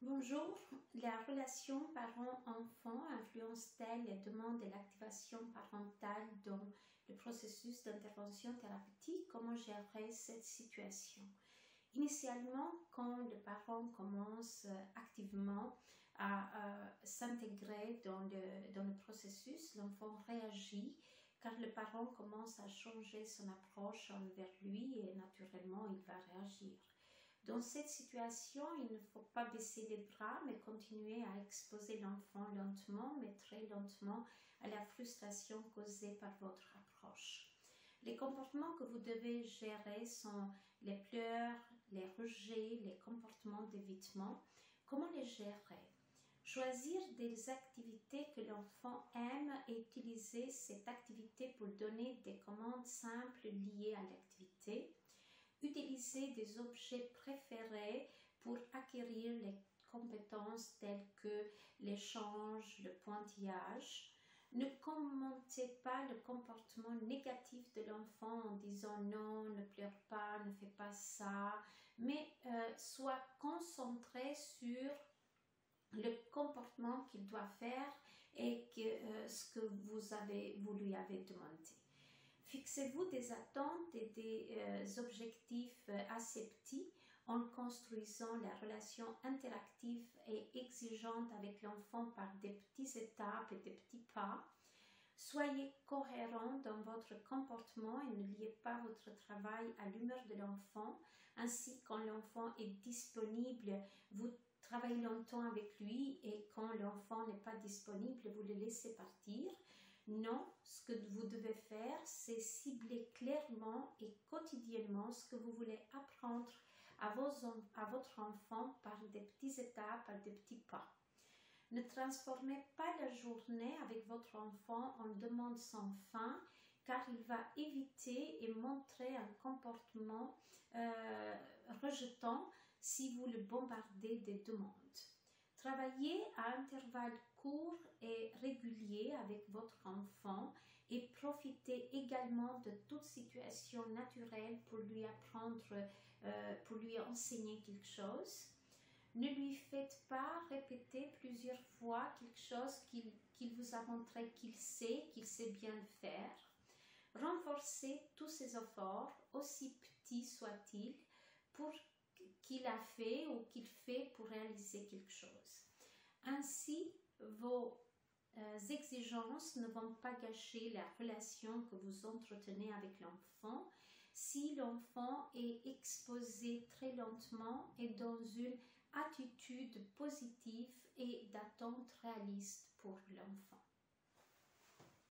Bonjour, la relation parent-enfant influence-t-elle les demandes et l'activation parentale dans le processus d'intervention thérapeutique? Comment gérer cette situation? Initialement, quand le parent commence activement à s'intégrer dans le processus, l'enfant réagit car le parent commence à changer son approche envers lui et naturellement il va réagir. Dans cette situation, il ne faut pas baisser les bras, mais continuer à exposer l'enfant lentement, mais très lentement, à la frustration causée par votre approche. Les comportements que vous devez gérer sont les pleurs, les rejets, les comportements d'évitement. Comment les gérer? Choisir des activités que l'enfant aime et utiliser cette activité pour donner des commandes simples liées à l'activité. Utiliser des objets préférés pour acquérir les compétences telles que l'échange, le pointillage. Ne commentez pas le comportement négatif de l'enfant en disant non, ne pleure pas, ne fais pas ça, mais sois concentré sur le comportement qu'il doit faire et ce que vous lui avez demandé. Fixez-vous des attentes et des objectifs assez petits en construisant la relation interactive et exigeante avec l'enfant par des petites étapes et des petits pas. Soyez cohérent dans votre comportement et ne liez pas votre travail à l'humeur de l'enfant. Ainsi, quand l'enfant est disponible, vous travaillez longtemps avec lui et quand l'enfant n'est pas disponible, vous le laissez partir. Non, ce que vous devez faire, c'est cibler clairement et quotidiennement ce que vous voulez apprendre à votre enfant par des petites étapes, par des petits pas. Ne transformez pas la journée avec votre enfant en demande sans fin, car il va éviter et montrer un comportement rejetant si vous le bombardez des demandes. Travaillez à intervalles courts et réguliers avec votre enfant et profitez également de toute situation naturelle pour lui apprendre, pour lui enseigner quelque chose. Ne lui faites pas répéter plusieurs fois quelque chose qu'il vous a montré qu'il sait bien le faire. Renforcez tous ses efforts, aussi petits soient-ils, pour qu'il a fait ou qu'il fait pour réaliser quelque chose. Ainsi, vos exigences ne vont pas gâcher la relation que vous entretenez avec l'enfant si l'enfant est exposé très lentement et dans une attitude positive et d'attente réaliste pour l'enfant.